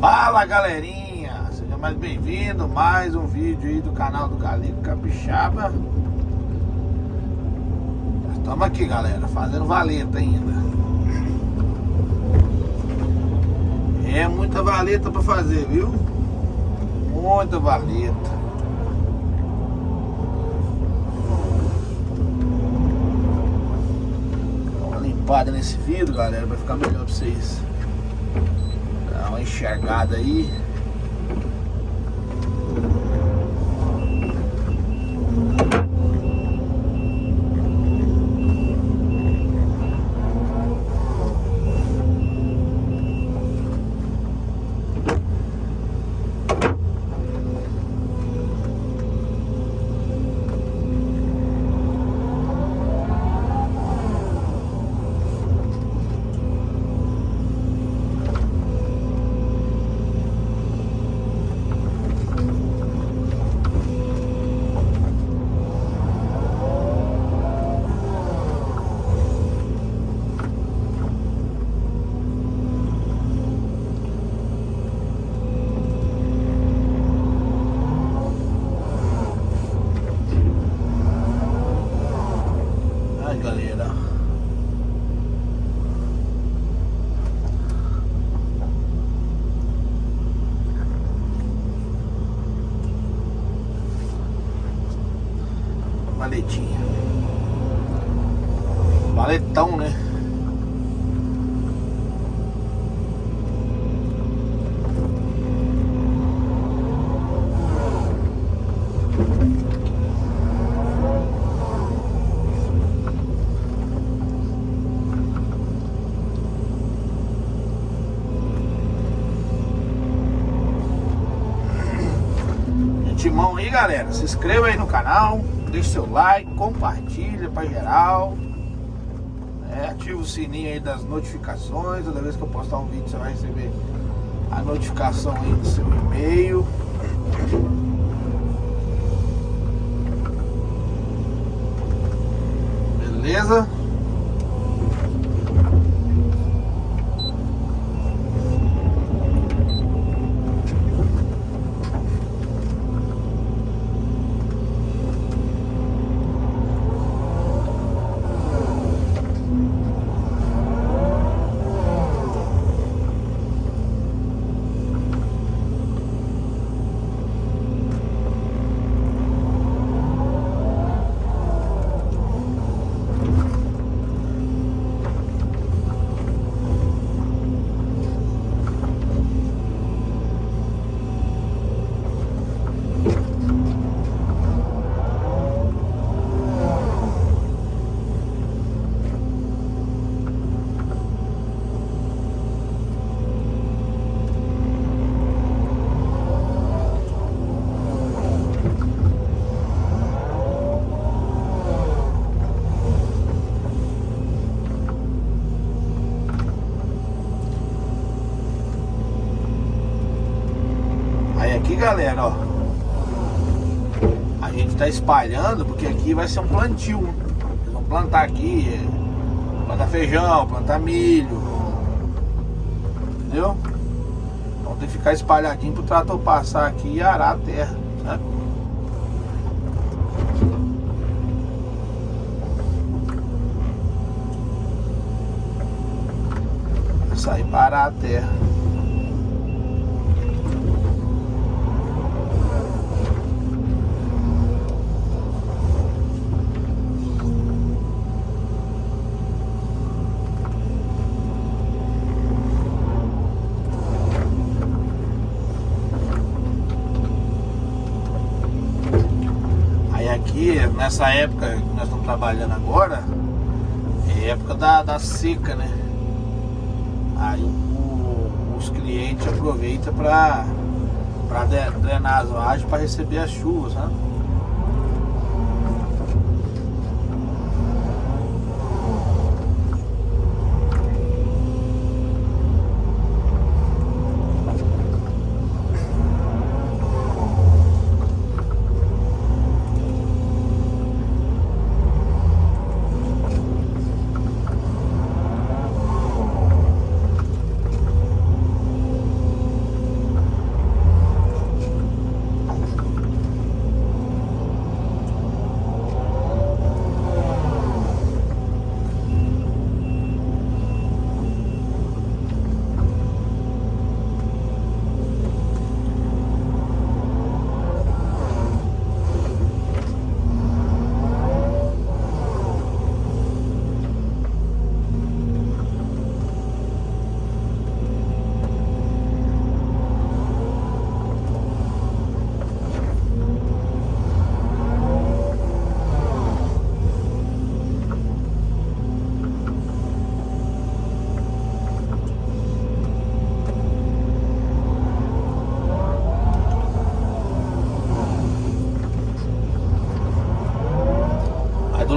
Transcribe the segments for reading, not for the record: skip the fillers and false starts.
Fala galerinha, seja mais bem-vindo, mais um vídeo aí do canal do Galego Capixaba. Estamos aqui, galera, fazendo valeta ainda. É muita valeta para fazer, viu? Muita valeta. Dá uma limpada nesse vidro, galera, vai ficar melhor para vocês. Dá uma enxergada aí. Galera, valetinha, valetão, né? Timão aí, galera, se inscreva aí no canal, deixe seu like, compartilha pra geral, ativa o sininho aí das notificações. Toda vez que eu postar um vídeo você vai receber a notificação aí do seu e-mail. Beleza? Aqui, galera, ó, a gente tá espalhando porque aqui vai ser um plantio. Eles vão plantar aqui, plantar feijão, plantar milho, entendeu? Então tem que ficar espalhadinho pro trator passar aqui e arar a terra, né? Sair parar a terra. Aqui, nessa época que nós estamos trabalhando agora, é época da seca, né? Aí os clientes aproveitam para drenar as vagens para receber as chuvas, né?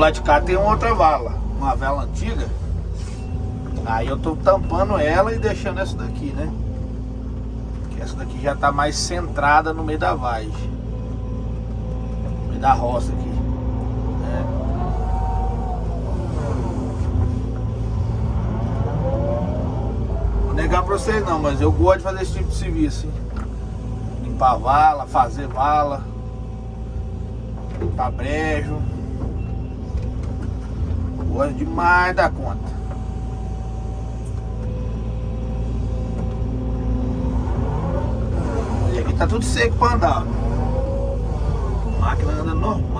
lado de cá tem uma outra vala, uma vela antiga. Aí eu tô tampando ela e deixando essa daqui, né? Que essa daqui já tá mais centrada no meio da vagem, no meio da roça aqui, né? Vou negar pra vocês não, mas eu gosto de fazer esse tipo de serviço, hein? Limpar vala, fazer vala, limpar brejo. Gosto demais da conta. E aqui tá tudo seco pra andar. A máquina anda normal.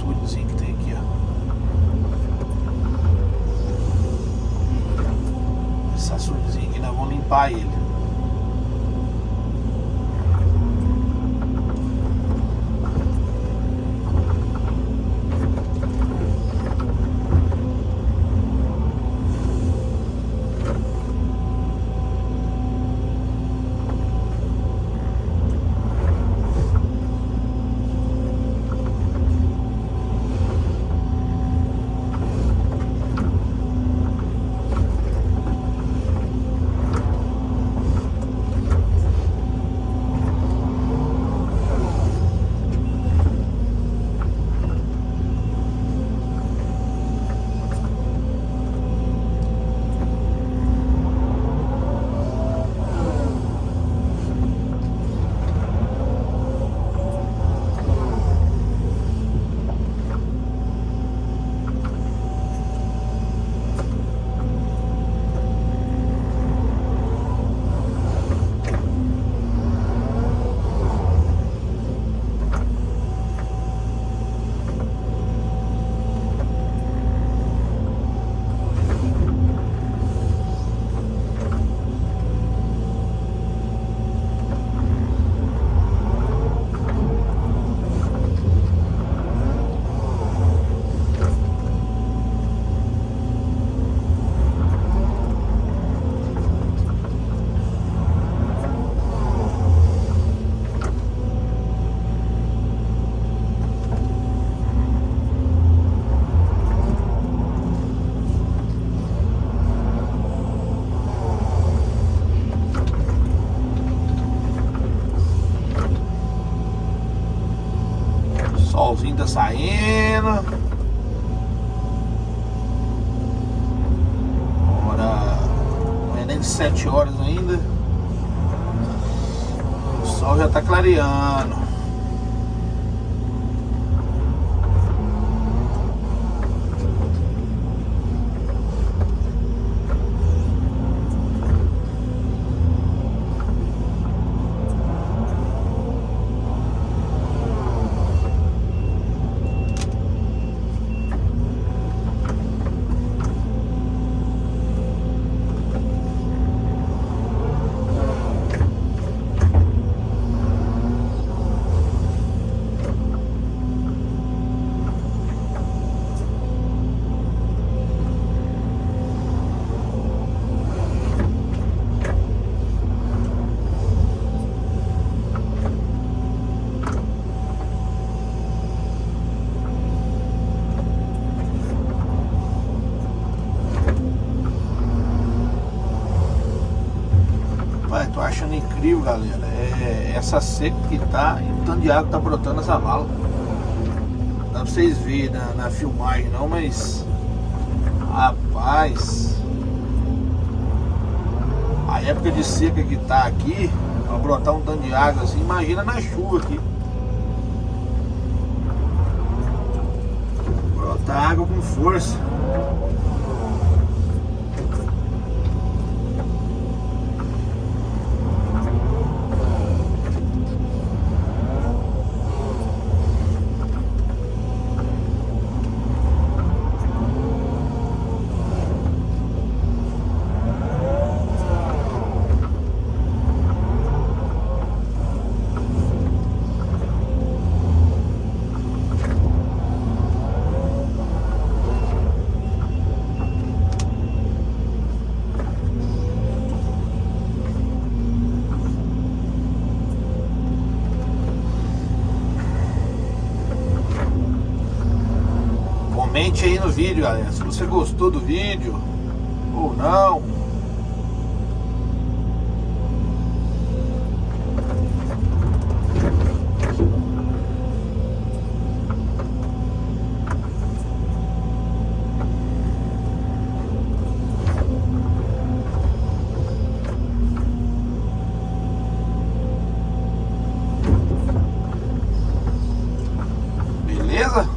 açudezinho que tem aqui, ó. Esse açudezinho aqui, nós vamos limpar ele. Solzinho tá saindo. Agora não é nem de 7 horas ainda. O sol já tá clareando. Tô achando incrível, galera. Essa seca que tá e o tanto de água que tá brotando nessa vala. Não dá pra vocês verem na filmagem não, mas rapaz, a época de seca que tá aqui, pra brotar um tanto de água assim, imagina na chuva aqui. Brotar água com força. Comente aí no vídeo, galera, se você gostou do vídeo ou não. Beleza?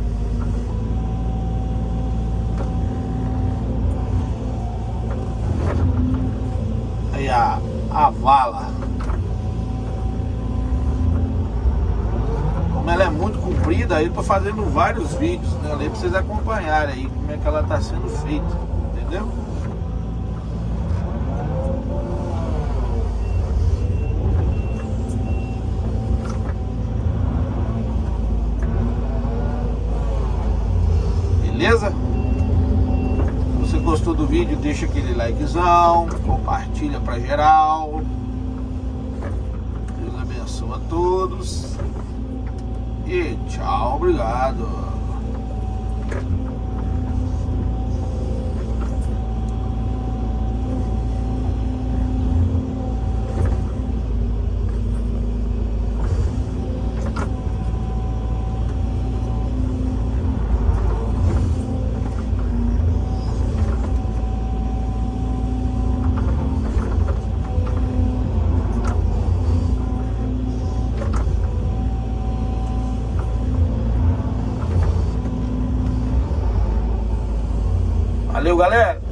Aí a vala, como ela é muito comprida, vida aí, tô fazendo vários vídeos dela aí pra vocês acompanharem aí como é que ela tá sendo feita, entendeu? Beleza? Se você gostou do vídeo, deixa aquele likezão, compartilha pra geral. Deus abençoe a todos. E tchau, obrigado. Valeu, galera!